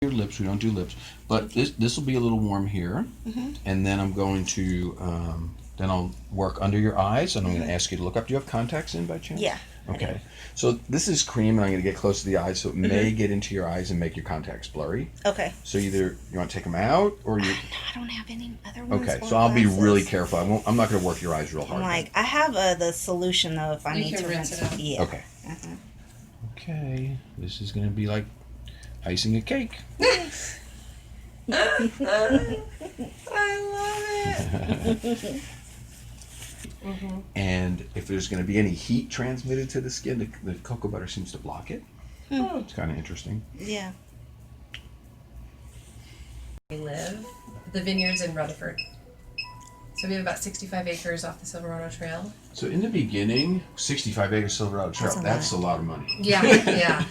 Your lips, we don't do lips, but this will be a little warm here, and then I'm going to then I'll work under your eyes, and I'm going to ask you to look up. Do you have contacts in by chance? Yeah. Okay. So this is cream, and I'm going to get close to the eyes, so it may get into your eyes and make your contacts blurry. Okay. So either you want to take them out, or you. I don't have any other ones. Okay, so I'll be really careful. I'm not going to work your eyes real hard. I have the solution though if I need to rinse it out. Yeah. Okay. Okay, this is going to be like icing a cake. I love it. And if there's going to be any heat transmitted to the skin, the cocoa butter seems to block it. It's kind of interesting. Yeah. We live the vineyards in Rutherford. So we have about 65 acres off the Silverado Trail. So in the beginning, 65 acres Silverado Trail, that's a lot of money. Yeah, yeah.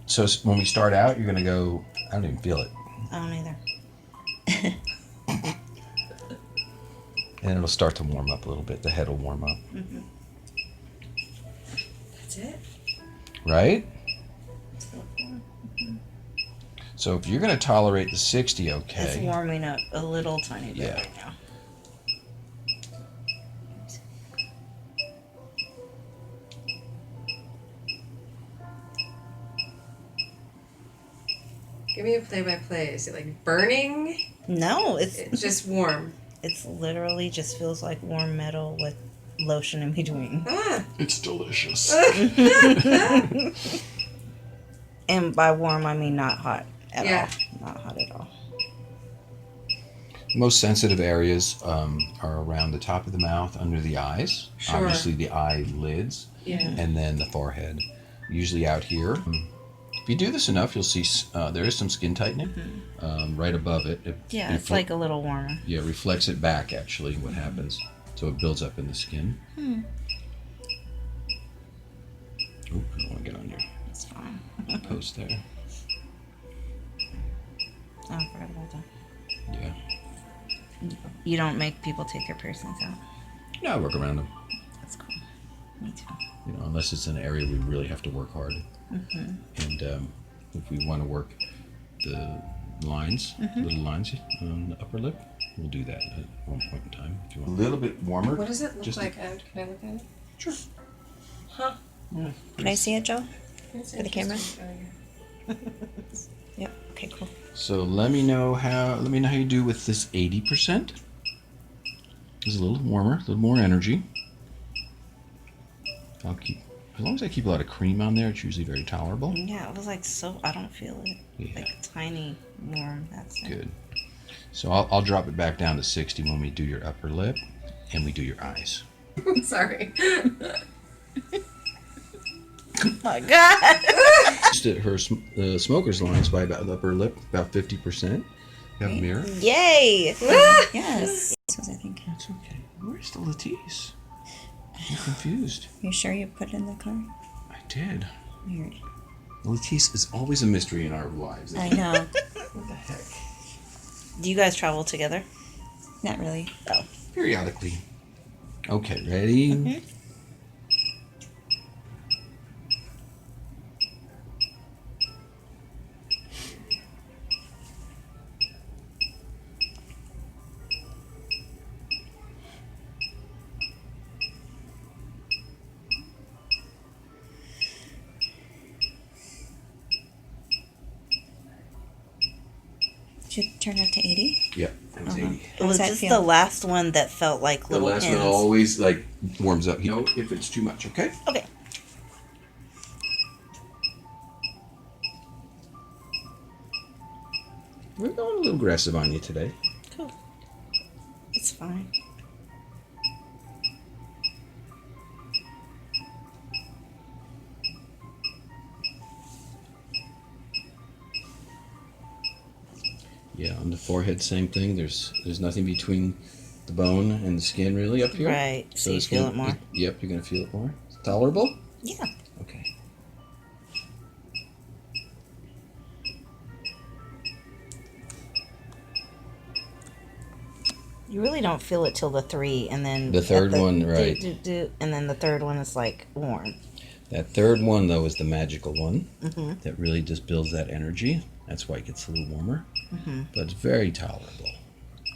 So when we start out, you're going to go, I don't even feel it. I don't either. And it'll start to warm up a little bit. The head will warm up. That's it. Right? So if you're going to tolerate the 60, okay. It's warming up a little tiny bit right now. Give me a play-by-play. Is it like burning? No, it's just warm. It's literally just feels like warm metal with lotion in between. Ah. It's delicious. And by warm, I mean not hot at Yeah. all. Not hot at all. Most sensitive areas are around the top of the mouth, under the eyes, obviously the eyelids, and then the forehead. Usually out here. If you do this enough, you'll see there is some skin tightening right above it. It's like a little warmer. Yeah, it reflects it back, actually, what happens. So it builds up in the skin. Oh, I don't want to get on your It's fine. post there. Oh, I forgot about that. Yeah. You don't make people take their piercings out. No, I work around them. That's cool. Me too. You know, unless it's an area we really have to work hard. And if we want to work the lines, little lines on the upper lip, we'll do that at one point in time. If you want a little bit warmer. What does it look like? Can I look at it? Sure. Huh. Yeah. Can I see it, Joe? That's For the camera? interesting. Oh, Yep. Okay, cool. So let me know how you do with this 80%. It's a little warmer, a little more energy. I'll keep, as long as I keep a lot of cream on there, it's usually very tolerable. Yeah, it was like so. I don't feel it. Yeah. Like tiny warm. That's it. Good. So I'll drop it back down to 60 when we do your upper lip and we do your eyes. yeah. Sorry. Oh my God. Just at her smoker's lines by about the upper lip, about 50%. You have a mirror? Yay. Yes. That's what I think. That's okay. Where's the Latisse? I'm confused. You sure you put it in the car? I did. Weird. Latisse is always a mystery in our lives. I know. What the heck? Do you guys travel together? Not really. Oh. Periodically. Okay, ready? Did you turn it to 80? Yep, it was 80. Was this the last one that felt like The little last pins? one always like warms up. You know if it's too much, okay? Okay. We're going a little aggressive on you today. Cool. It's fine. Yeah, on the forehead, same thing. There's nothing between the bone and the skin really up here. Right. So you it's feel gonna, it more? Yep, you're going to feel it more. It's tolerable? Yeah. Okay. You really don't feel it till the 3, and then The third one, right. And then the third one is like warm. That third one, though, is the magical one Mm-hmm. that really just builds that energy. That's why it gets a little warmer. Mm-hmm. But it's very tolerable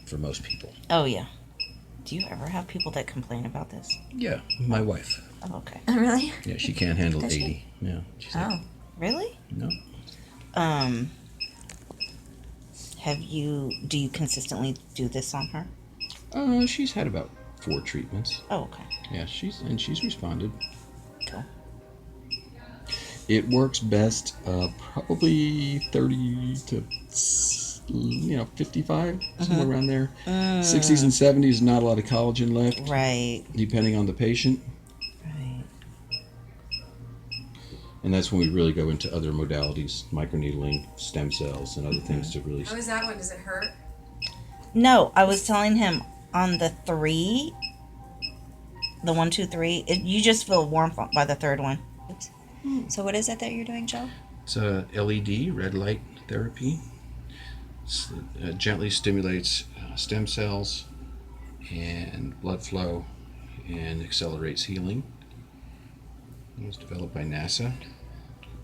for most people. Oh, yeah. Do you ever have people that complain about this? Yeah, my wife. Oh, okay. Oh, really? Yeah, she can't handle Does she? 80. Yeah, she's Oh, like, really? no. Do you consistently do this on her? She's had about 4 treatments. Oh, okay. Yeah, she's responded. Cool. It works best probably 30 to 55, somewhere around there. 60s and 70s, not a lot of collagen left, Right. depending on the patient. Right. And that's when we really go into other modalities, microneedling, stem cells, and other things to really. How is that one? Does it hurt? No, I was telling him on the 3, the 1, 2, 3, you just feel warm by the third one. So what is it that you're doing, Joe? It's a LED, red light therapy. It gently stimulates stem cells and blood flow and accelerates healing. It was developed by NASA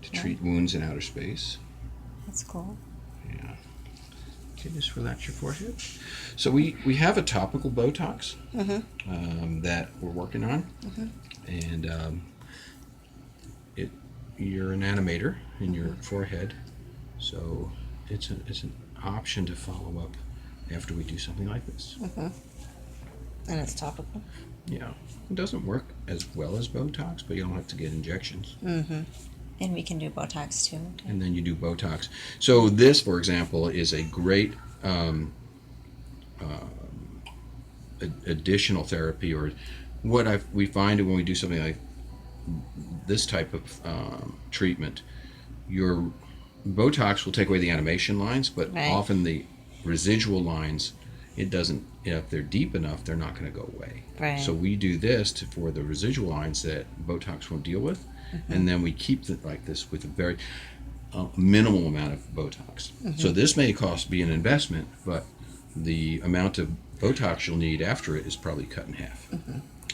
to treat wounds in outer space. That's cool. Yeah. Okay, just relax your forehead. So we have a topical Botox that we're working on, and you're an animator in your forehead, so it's an option to follow up after we do something like this. And it's topical. Yeah, it doesn't work as well as Botox, but you don't have to get injections. Mm-hmm. And we can do Botox too. Okay. And then you do Botox. So this, for example, is a great additional therapy, or what we find when we do something like this type of treatment. Your Botox will take away the animation lines, but Right. often the residual lines, it doesn't. If they're deep enough, they're not going to go away. Right. So we do this for the residual lines that Botox won't deal with, and then we keep it like this with a very minimal amount of Botox. So this may be an investment, but the amount of Botox you'll need after it is probably cut in half.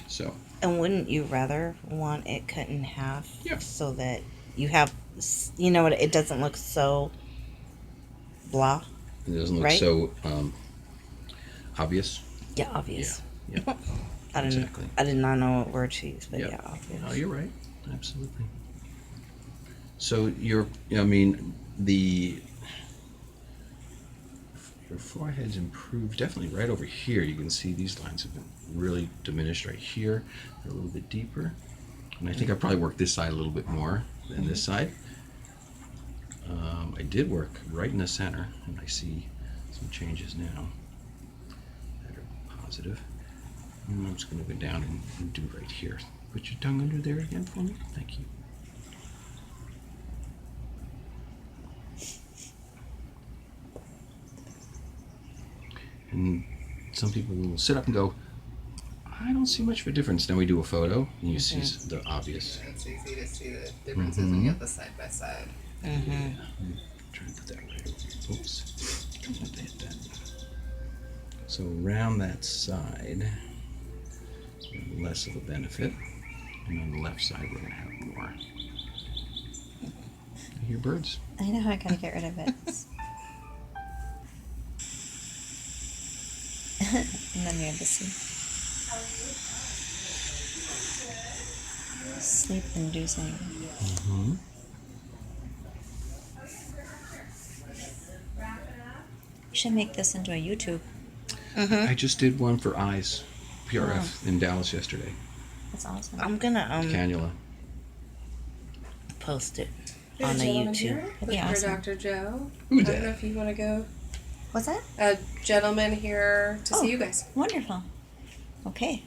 So. And wouldn't you rather want it cut in half? Yeah. So that you have, it doesn't look so blah. It doesn't look Right? so obvious. Yeah, obvious. Yeah. Exactly. I did not know what word to use, but Yep. yeah, obvious. Oh, you're right. Absolutely. So your forehead's improved definitely right over here. You can see these lines have been really diminished right here. They're a little bit deeper. And I think I probably worked this side a little bit more than this side. I did work right in the center, and I see some changes now that are positive. And I'm just going to go down and do right here. Put your tongue under there again for me. Thank you. And some people will sit up and go, I don't see much of a difference. Then we do a photo, and you see the obvious. It's easy to see the differences when you have the side by side. Mm-hmm. Try to put that right over. Oops. Don't want to hit that. So around that side, less of a benefit. And on the left side, we're going to have more. I hear birds. I know, I gotta get rid of it. And then we have the sleep inducing. Mm-hmm. You should make this into a YouTube. I just did one for eyes, PRF, in Dallas yesterday. That's awesome. I'm gonna Cannula. post it There's on a the gentleman YouTube. here That'd with be for awesome. Dr. Joe. Who's I don't know that? if you want to go. What's that? A gentleman here to Oh. see you guys. Wonderful. Okay.